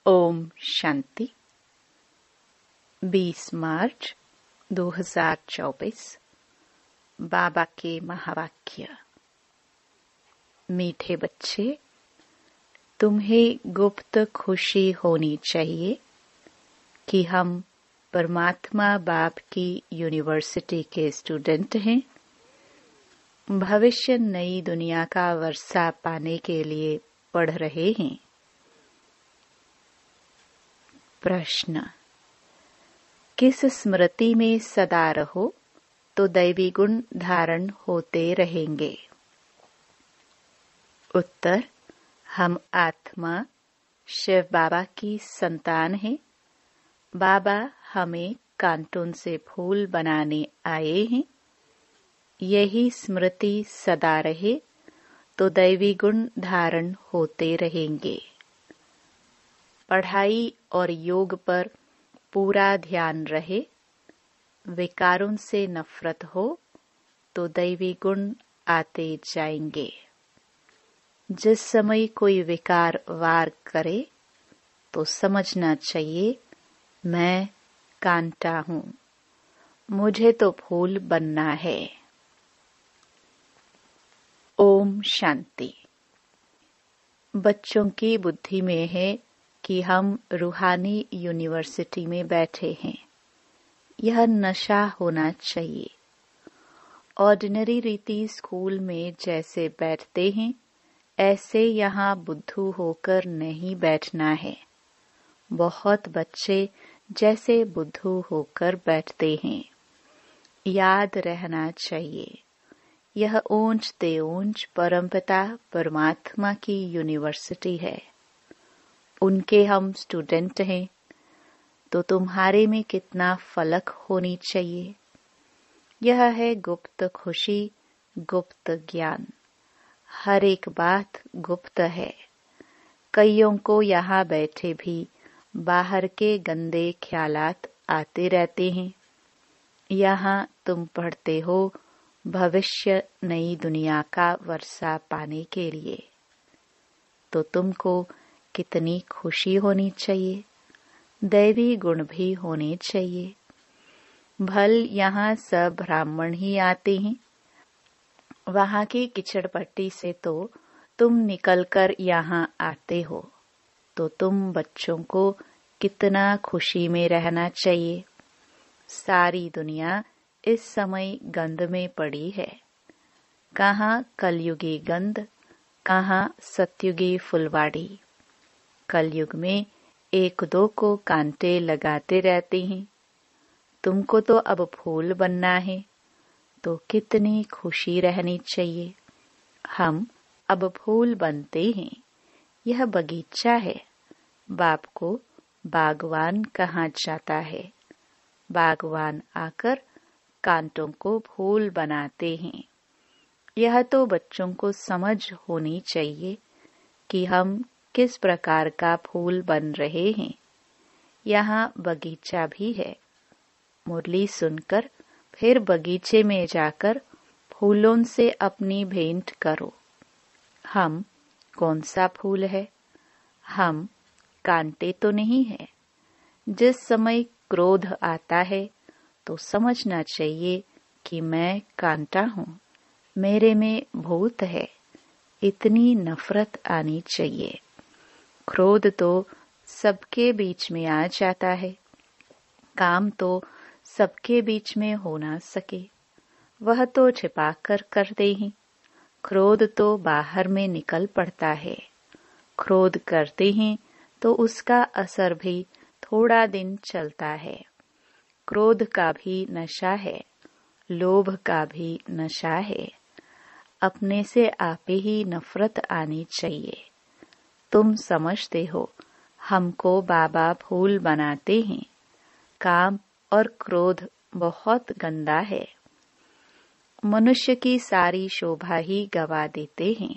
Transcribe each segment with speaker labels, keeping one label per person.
Speaker 1: ओम शांति। 20 मार्च 2024। बाबा के महावाक्य। मीठे बच्चे, तुम्हें गुप्त खुशी होनी चाहिए कि हम परमात्मा बाप की यूनिवर्सिटी के स्टूडेंट हैं। भविष्य नई दुनिया का वर्षा पाने के लिए पढ़ रहे हैं। प्रश्न: किस स्मृति में सदा रहो तो दैवी गुण धारण होते रहेंगे? उत्तर: हम आत्मा शिव बाबा की संतान हैं। बाबा हमें कांटून से फूल बनाने आए हैं। यही स्मृति सदा रहे तो दैवी गुण धारण होते रहेंगे। पढ़ाई और योग पर पूरा ध्यान रहे। विकारों से नफरत हो तो दैवी गुण आते जाएंगे। जिस समय कोई विकार वार करे तो समझना चाहिए, मैं कांटा हूँ, मुझे तो फूल बनना है। ओम शांति। बच्चों की बुद्धि में है कि हम रूहानी यूनिवर्सिटी में बैठे हैं। यह नशा होना चाहिए। ऑर्डिनरी रीति स्कूल में जैसे बैठते हैं, ऐसे यहाँ बुद्धू होकर नहीं बैठना है। बहुत बच्चे जैसे बुद्धू होकर बैठते हैं। याद रहना चाहिए, यह ऊंच ते ऊंच परमपिता परमात्मा की यूनिवर्सिटी है। उनके हम स्टूडेंट हैं, तो तुम्हारे में कितना फलक होनी चाहिए। यह है गुप्त खुशी, गुप्त ज्ञान। हर एक बात गुप्त है। कईयों को यहाँ बैठे भी बाहर के गंदे ख्यालात आते रहते हैं। यहाँ तुम पढ़ते हो भविष्य नई दुनिया का वर्षा पाने के लिए, तो तुमको कितनी खुशी होनी चाहिए। दैवी गुण भी होने चाहिए। भल यहाँ सब ब्राह्मण ही आते हैं। वहाँ की कीचड़ पट्टी से तो तुम निकलकर यहाँ आते हो, तो तुम बच्चों को कितना खुशी में रहना चाहिए। सारी दुनिया इस समय गंध में पड़ी है। कहाँ कलयुगी गंध, कहाँ सत्युगी फुलवाड़ी। कलयुग में एक दो को कांटे लगाते रहते हैं। तुमको तो अब फूल बनना है, तो कितनी खुशी रहनी चाहिए। हम अब फूल बनते हैं। यह बगीचा है। बाप को बागवान कहा जाता है। बागवान आकर कांटों को फूल बनाते हैं। यह तो बच्चों को समझ होनी चाहिए कि हम किस प्रकार का फूल बन रहे हैं। यहाँ बगीचा भी है। मुरली सुनकर फिर बगीचे में जाकर फूलों से अपनी भेंट करो। हम कौन सा फूल है? हम कांटे तो नहीं है। जिस समय क्रोध आता है तो समझना चाहिए कि मैं कांटा हूँ, मेरे में भूत है। इतनी नफरत आनी चाहिए। क्रोध तो सबके बीच में आ जाता है। काम तो सबके बीच में हो ना सके, वह तो छिपाकर करते हैं। क्रोध तो बाहर में निकल पड़ता है। क्रोध करते हैं तो उसका असर भी थोड़ा दिन चलता है। क्रोध का भी नशा है, लोभ का भी नशा है। अपने से आपे ही नफरत आनी चाहिए। तुम समझते हो हमको बाबा फूल बनाते हैं। काम और क्रोध बहुत गंदा है। मनुष्य की सारी शोभा ही गवा देते हैं।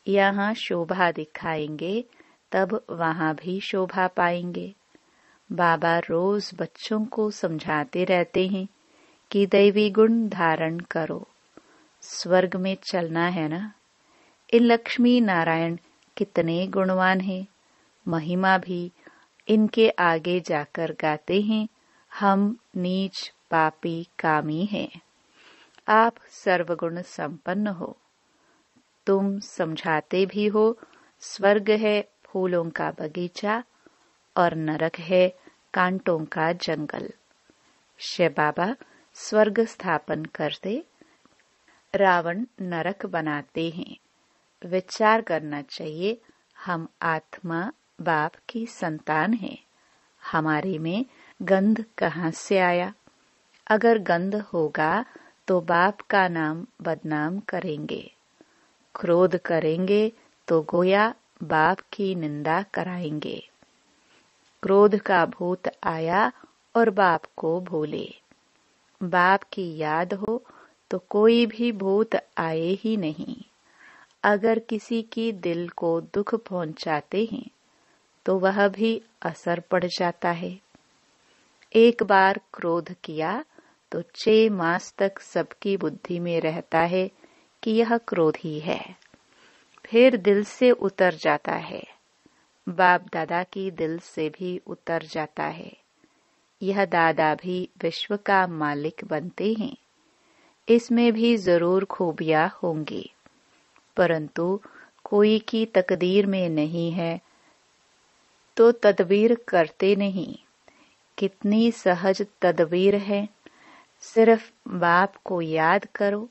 Speaker 1: यहाँ शोभा दिखाएंगे तब वहाँ भी शोभा पाएंगे। बाबा रोज बच्चों को समझाते रहते हैं कि दैवी गुण धारण करो। स्वर्ग में चलना है ना। इन लक्ष्मी नारायण कितने गुणवान हैं। महिमा भी इनके आगे जाकर गाते हैं, हम नीच पापी कामी हैं। आप सर्वगुण संपन्न हो। तुम समझाते भी हो स्वर्ग है फूलों का बगीचा और नरक है कांटों का जंगल। शिव बाबा स्वर्ग स्थापन करते, रावण नरक बनाते हैं। विचार करना चाहिए, हम आत्मा बाप की संतान हैं। हमारे में गंध कहाँ से आया? अगर गंध होगा तो बाप का नाम बदनाम करेंगे। क्रोध करेंगे तो गोया बाप की निंदा कराएंगे। क्रोध का भूत आया और बाप को भूले। बाप की याद हो तो कोई भी भूत आए ही नहीं। अगर किसी की दिल को दुख पहुंचाते हैं तो वह भी असर पड़ जाता है। एक बार क्रोध किया तो 6 मास तक सबकी बुद्धि में रहता है कि यह क्रोधी है, फिर दिल से उतर जाता है। बाप दादा की दिल से भी उतर जाता है। यह दादा भी विश्व का मालिक बनते हैं। इसमें भी जरूर खूबियां होंगी, परंतु कोई की तकदीर में नहीं है तो तदबीर करते नहीं। कितनी सहज तदबीर है। सिर्फ बाप को याद करो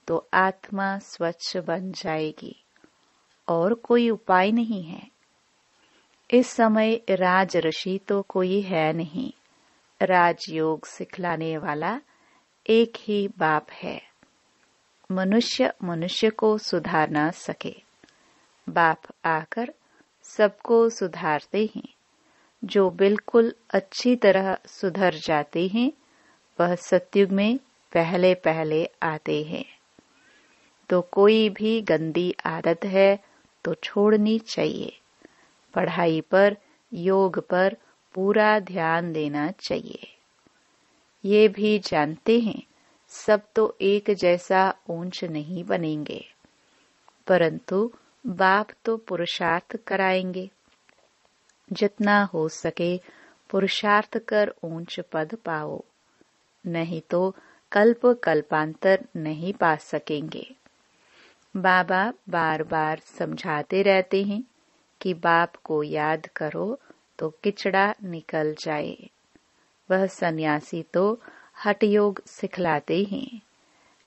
Speaker 1: तो आत्मा स्वच्छ बन जाएगी और कोई उपाय नहीं है। इस समय राज ऋषि तो कोई है नहीं। राजयोग सिखलाने वाला एक ही बाप है। मनुष्य मनुष्य को सुधार ना सके। बाप आकर सबको सुधारते हैं। जो बिल्कुल अच्छी तरह सुधर जाते हैं वह सतयुग में पहले पहले आते हैं। तो कोई भी गंदी आदत है तो छोड़नी चाहिए। पढ़ाई पर, योग पर पूरा ध्यान देना चाहिए। ये भी जानते हैं सब तो एक जैसा ऊंच नहीं बनेंगे, परंतु बाप तो पुरुषार्थ कराएंगे। जितना हो सके पुरुषार्थ कर ऊंच पद पाओ, नहीं तो कल्प कल्पांतर नहीं पा सकेंगे। बाबा बार बार समझाते रहते हैं कि बाप को याद करो तो किचड़ा निकल जाए। वह सन्यासी तो हठ योग सिखलाते हैं।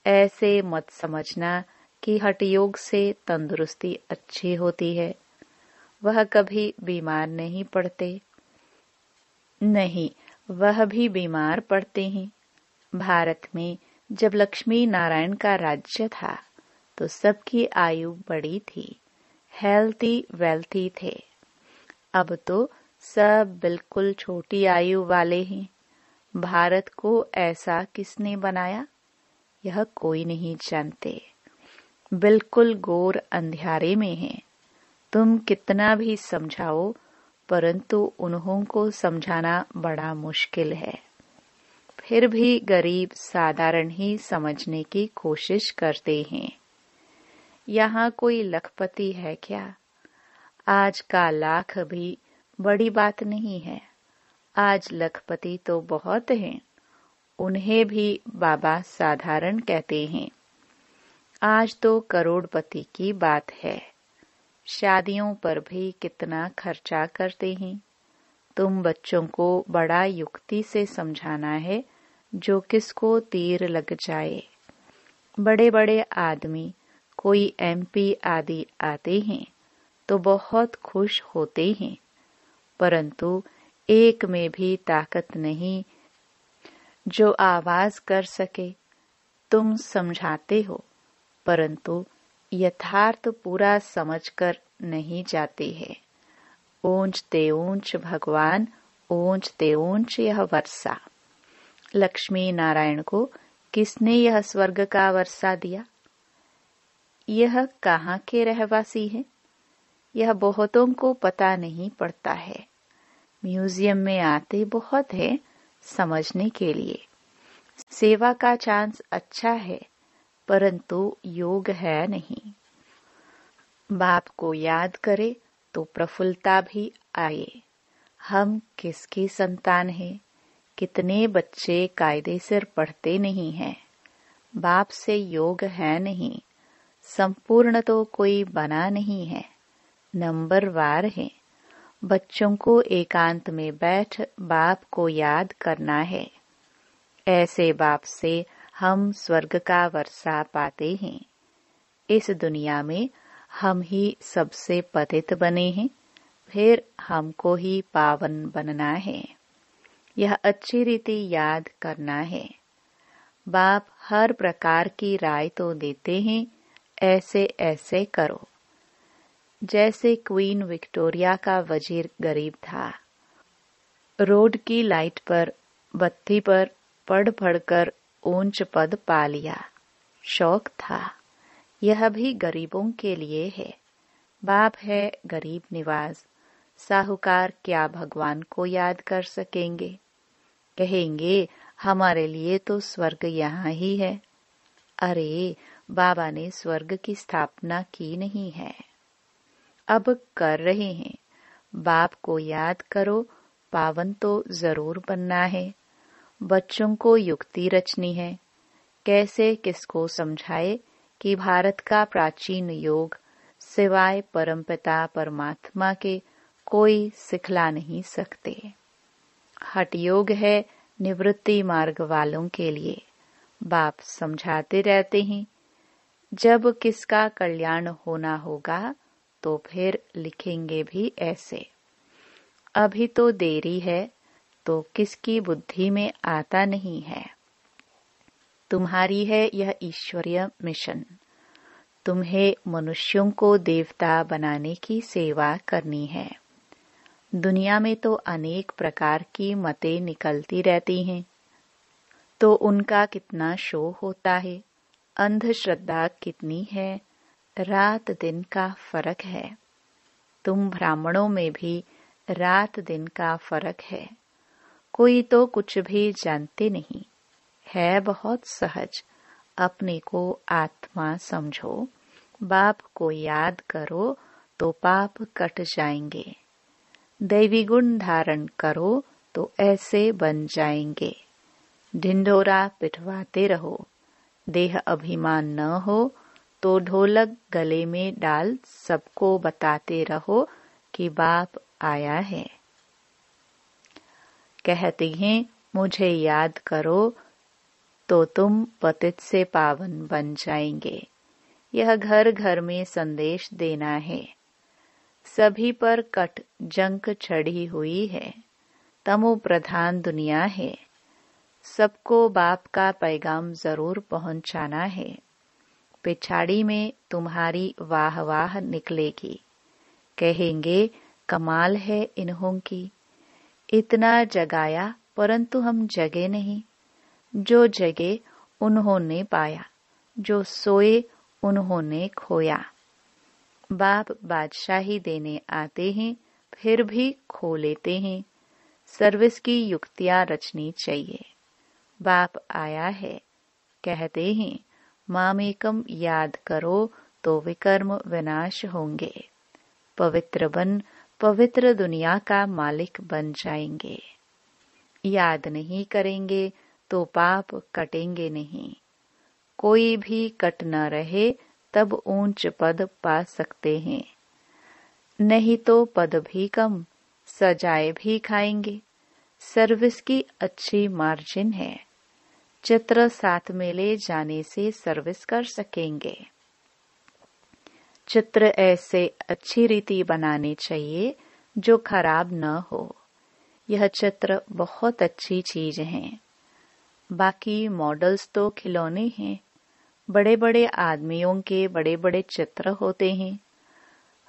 Speaker 1: ऐसे मत समझना कि हठ योग से तंदुरुस्ती अच्छी होती है। वह कभी बीमार नहीं पड़ते। नहीं, वह भी बीमार पड़ते हैं। भारत में जब लक्ष्मी नारायण का राज्य था तो सबकी आयु बड़ी थी, हेल्थी वेल्थी थे। अब तो सब बिल्कुल छोटी आयु वाले हैं। भारत को ऐसा किसने बनाया? यह कोई नहीं जानते। बिल्कुल घोर अंधियारे में है। तुम कितना भी समझाओ परंतु उन्हों को समझाना बड़ा मुश्किल है। फिर भी गरीब साधारण ही समझने की कोशिश करते हैं। यहाँ कोई लखपति है क्या? आज का लाख भी बड़ी बात नहीं है। आज लखपति तो बहुत हैं, उन्हें भी बाबा साधारण कहते हैं। आज तो करोड़पति की बात है। शादियों पर भी कितना खर्चा करते हैं। तुम बच्चों को बड़ा युक्ति से समझाना है जो किसको तीर लग जाए। बड़े बड़े आदमी, कोई MP आदि आते हैं तो बहुत खुश होते हैं, परंतु एक में भी ताकत नहीं जो आवाज कर सके। तुम समझाते हो परंतु यथार्थ पूरा समझकर नहीं जाते हैं। ऊंच ते ऊंच भगवान, ऊंच ते ऊंच यह वर्षा। लक्ष्मी नारायण को किसने यह स्वर्ग का वर्षा दिया? यह कहाँ के रहवासी हैं? यह बहुतों को पता नहीं पड़ता है। म्यूजियम में आते बहुत है समझने के लिए। सेवा का चांस अच्छा है परंतु योग है नहीं। बाप को याद करे तो प्रफुल्लता भी आए। हम किसकी संतान हैं? कितने बच्चे कायदे से पढ़ते नहीं हैं, बाप से योग है नहीं, संपूर्ण तो कोई बना नहीं है, नंबरवार है। बच्चों को एकांत में बैठ बाप को याद करना है। ऐसे बाप से हम स्वर्ग का वर्षा पाते हैं। इस दुनिया में हम ही सबसे पतित बने हैं, फिर हमको ही पावन बनना है। यह अच्छी रीति याद करना है। बाप हर प्रकार की राय तो देते हैं, ऐसे ऐसे करो। जैसे क्वीन विक्टोरिया का वजीर गरीब था, रोड की लाइट पर बत्ती पर पढ़ पढ़कर ऊंच पद पा लिया, शौक था। यह भी गरीबों के लिए है। बाप है गरीब निवाज। साहूकार क्या भगवान को याद कर सकेंगे? कहेंगे हमारे लिए तो स्वर्ग यहाँ ही है। अरे, बाबा ने स्वर्ग की स्थापना की नहीं है, अब कर रहे हैं। बाप को याद करो, पावन तो जरूर बनना है। बच्चों को युक्ति रचनी है। कैसे किसको समझाए कि भारत का प्राचीन योग सिवाय परमपिता परमात्मा के कोई सिखला नहीं सकते। हठ योग है निवृत्ति मार्ग वालों के लिए। बाप समझाते रहते हैं, जब किसका कल्याण होना होगा तो फिर लिखेंगे भी ऐसे। अभी तो देरी है तो किसकी बुद्धि में आता नहीं है। तुम्हारी है यह ईश्वरीय मिशन। तुम्हें मनुष्यों को देवता बनाने की सेवा करनी है। दुनिया में तो अनेक प्रकार की मतें निकलती रहती हैं, तो उनका कितना शो होता है। अंधश्रद्धा कितनी है, रात दिन का फर्क है। तुम ब्राह्मणों में भी रात दिन का फर्क है। कोई तो कुछ भी जानते नहीं है, बहुत सहज। अपने को आत्मा समझो, बाप को याद करो तो पाप कट जाएंगे। दैवी गुण धारण करो तो ऐसे बन जाएंगे। ढिंढोरा पिटवाते रहो, देह अभिमान न हो तो ढोलक गले में डाल सबको बताते रहो कि बाप आया है। कहते हैं मुझे याद करो तो तुम पतित से पावन बन जाएंगे। यह घर घर में संदेश देना है। सभी पर कट जंक चढ़ी हुई है। तमो प्रधान दुनिया है। सबको बाप का पैगाम जरूर पहुंचाना है। पिछाड़ी में तुम्हारी वाह वाह निकलेगी। कहेंगे कमाल है इन्हों की, इतना जगाया परंतु हम जगे नहीं। जो जगे उन्होंने पाया, जो सोए उन्होंने खोया। बाप बादशाही देने आते हैं, फिर भी खो लेते हैं। सर्विस की युक्तियां रचनी चाहिए। बाप आया है, कहते हैं मामेकम याद करो तो विकर्म विनाश होंगे। पवित्र बन पवित्र दुनिया का मालिक बन जाएंगे। याद नहीं करेंगे तो पाप कटेंगे नहीं। कोई भी कट न रहे तब ऊंच पद पा सकते हैं। नहीं तो पद भी कम, सजाए भी खाएंगे। सर्विस की अच्छी मार्जिन है। चित्र साथ में ले जाने से सर्विस कर सकेंगे। चित्र ऐसे अच्छी रीति बनाने चाहिए जो खराब न हो। यह चित्र बहुत अच्छी चीज है। बाकी मॉडल्स तो खिलौने हैं। बड़े बड़े आदमियों के बड़े बड़े चित्र होते हैं,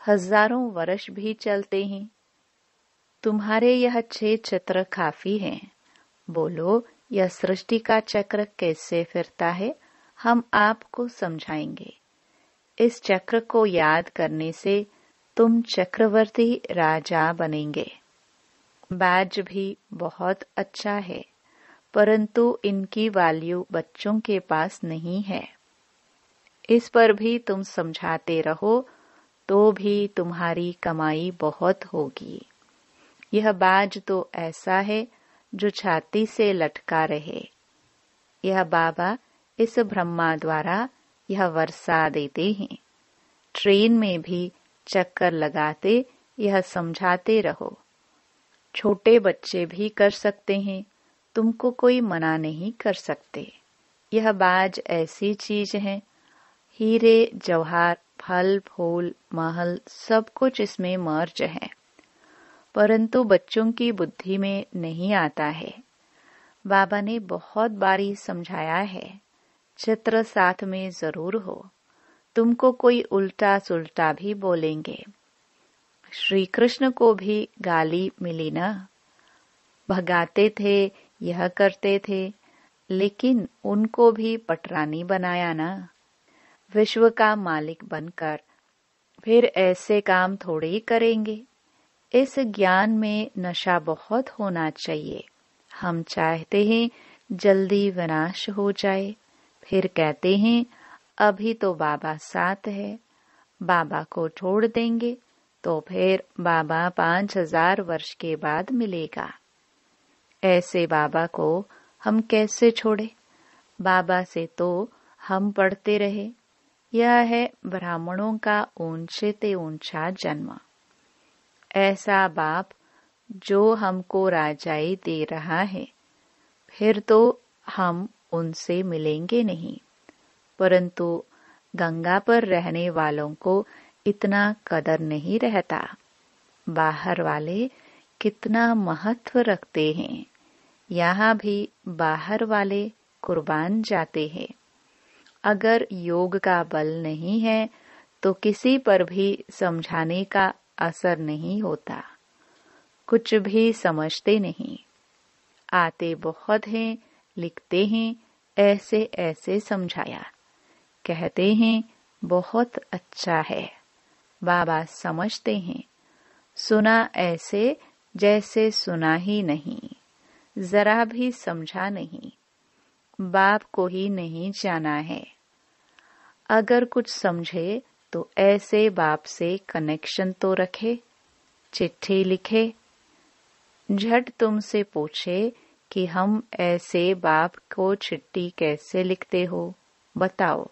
Speaker 1: हजारों वर्ष भी चलते हैं। तुम्हारे यह 6 चित्र काफी हैं। बोलो यह सृष्टि का चक्र कैसे फिरता है, हम आपको समझाएंगे। इस चक्र को याद करने से तुम चक्रवर्ती राजा बनेंगे। बैज भी बहुत अच्छा है, परंतु इनकी वैल्यू बच्चों के पास नहीं है। इस पर भी तुम समझाते रहो तो भी तुम्हारी कमाई बहुत होगी। यह बाज तो ऐसा है जो छाती से लटका रहे। यह बाबा इस ब्रह्मा द्वारा यह वर्षा देते हैं। ट्रेन में भी चक्कर लगाते यह समझाते रहो। छोटे बच्चे भी कर सकते हैं, तुमको कोई मना नहीं कर सकते। यह बाज ऐसी चीज है, हीरे जवाहर फल फूल महल सब कुछ इसमें मर्ज है, परंतु बच्चों की बुद्धि में नहीं आता है। बाबा ने बहुत बारी समझाया है, चित्र साथ में जरूर हो, तुमको कोई उल्टा सुल्टा भी बोलेंगे। श्री कृष्ण को भी गाली मिली ना, भगाते थे, यह करते थे, लेकिन उनको भी पटरानी बनाया ना। विश्व का मालिक बनकर फिर ऐसे काम थोड़े ही करेंगे। इस ज्ञान में नशा बहुत होना चाहिए। हम चाहते हैं जल्दी विनाश हो जाए, फिर कहते हैं अभी तो बाबा साथ है, बाबा को छोड़ देंगे तो फिर बाबा 5000 वर्ष के बाद मिलेगा। ऐसे बाबा को हम कैसे छोड़े? बाबा से तो हम पढ़ते रहे। यह है ब्राह्मणों का ऊंचे ते ऊंचा जन्म। ऐसा बाप जो हमको राजाई दे रहा है, फिर तो हम उनसे मिलेंगे नहीं। परंतु गंगा पर रहने वालों को इतना कदर नहीं रहता। बाहर वाले कितना महत्व रखते हैं, यहाँ भी बाहर वाले कुर्बान जाते हैं। अगर योग का बल नहीं है तो किसी पर भी समझाने का असर नहीं होता, कुछ भी समझते नहीं। आते बहुत हैं, लिखते हैं, ऐसे ऐसे समझाया, कहते हैं बहुत अच्छा है। बाबा समझते हैं, सुना ऐसे जैसे सुना ही नहीं, जरा भी समझा नहीं, बाप को ही नहीं जाना है। अगर कुछ समझे तो ऐसे बाप से कनेक्शन तो रखे, चिट्ठी लिखे, झट तुमसे पूछे कि हम ऐसे बाप को चिट्ठी कैसे लिखते हो, बताओ।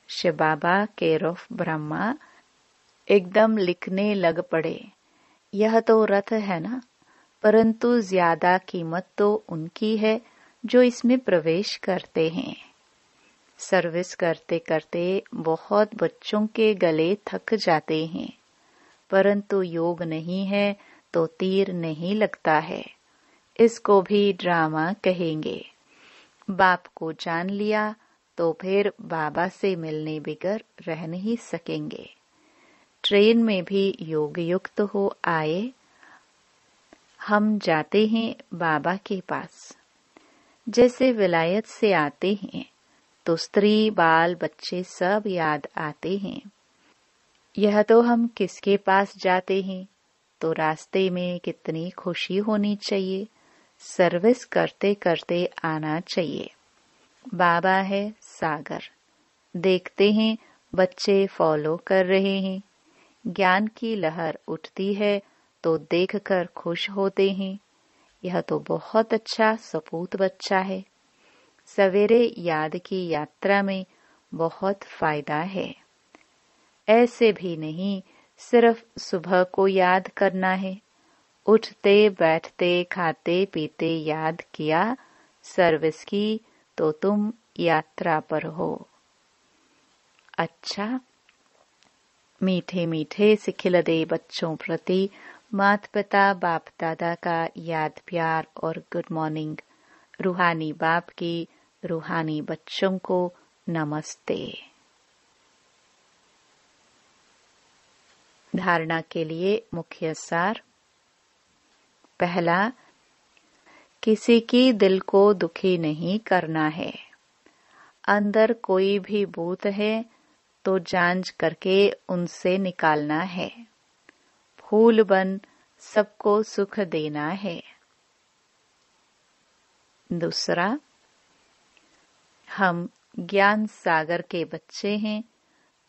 Speaker 1: शिव बाबा केयर ऑफ ब्रह्मा एकदम लिखने लग पड़े। यह तो रथ है ना, परंतु ज्यादा कीमत तो उनकी है जो इसमें प्रवेश करते हैं। सर्विस करते करते बहुत बच्चों के गले थक जाते हैं, परंतु योग नहीं है तो तीर नहीं लगता है। इसको भी ड्रामा कहेंगे। बाप को जान लिया तो फिर बाबा से मिलने बगैर रह नहीं सकेंगे। ट्रेन में भी योग युक्त हो आए। हम जाते हैं बाबा के पास। जैसे विलायत से आते हैं तो स्त्री बाल बच्चे सब याद आते हैं। यह तो हम किसके पास जाते हैं तो रास्ते में कितनी खुशी होनी चाहिए। सर्विस करते करते आना चाहिए। बाबा है सागर, देखते हैं बच्चे फॉलो कर रहे हैं। ज्ञान की लहर उठती है तो देखकर खुश होते हैं। यह तो बहुत अच्छा सपूत बच्चा है। सवेरे याद की यात्रा में बहुत फायदा है। ऐसे भी नहीं सिर्फ सुबह को याद करना है। उठते बैठते खाते पीते याद किया, सर्विस की तो तुम यात्रा पर हो। अच्छा, मीठे मीठे सिखिलदे बच्चों प्रति माता पिता बाप दादा का याद प्यार और गुड मॉर्निंग। रूहानी बाप की रूहानी बच्चों को नमस्ते। धारणा के लिए मुख्य सार। पहला, किसी की दिल को दुखी नहीं करना है। अंदर कोई भी भूत है तो जांच करके उनसे निकालना है। फूल बन सबको सुख देना है। दूसरा, हम ज्ञान सागर के बच्चे हैं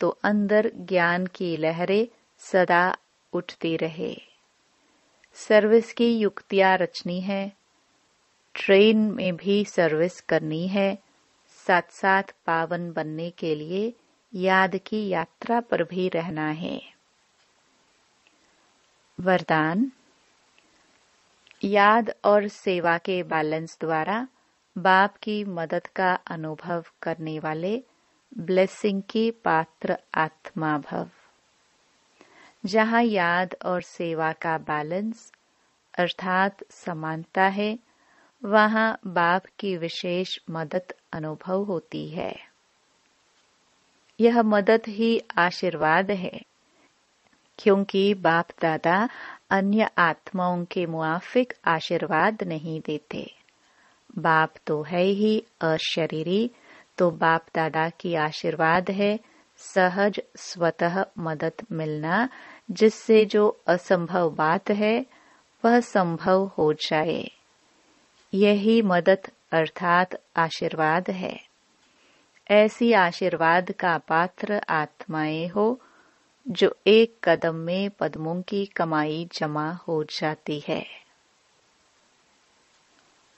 Speaker 1: तो अंदर ज्ञान की लहरें सदा उठती रहे। सर्विस की युक्तियां रचनी है, ट्रेन में भी सर्विस करनी है, साथ साथ पावन बनने के लिए याद की यात्रा पर भी रहना है। वरदान। याद और सेवा के बैलेंस द्वारा बाप की मदद का अनुभव करने वाले ब्लेसिंग के पात्र आत्मा भव। जहाँ याद और सेवा का बैलेंस अर्थात समानता है, वहाँ बाप की विशेष मदद अनुभव होती है। यह मदद ही आशीर्वाद है, क्योंकि बाप दादा अन्य आत्माओं के मुआफिक आशीर्वाद नहीं देते। बाप तो है ही अशरीरी, तो बाप दादा की आशीर्वाद है सहज स्वतः मदद मिलना, जिससे जो असंभव बात है वह संभव हो जाए। यही मदद अर्थात आशीर्वाद है। ऐसी आशीर्वाद का पात्र आत्माएं हो जो एक कदम में पद्मों की कमाई जमा हो जाती है।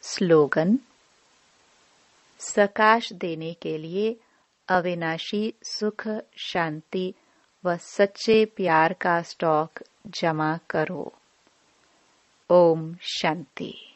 Speaker 1: स्लोगन। सकाश देने के लिए अविनाशी सुख, शांति व सच्चे प्यार का स्टॉक जमा करो। ओम शांति।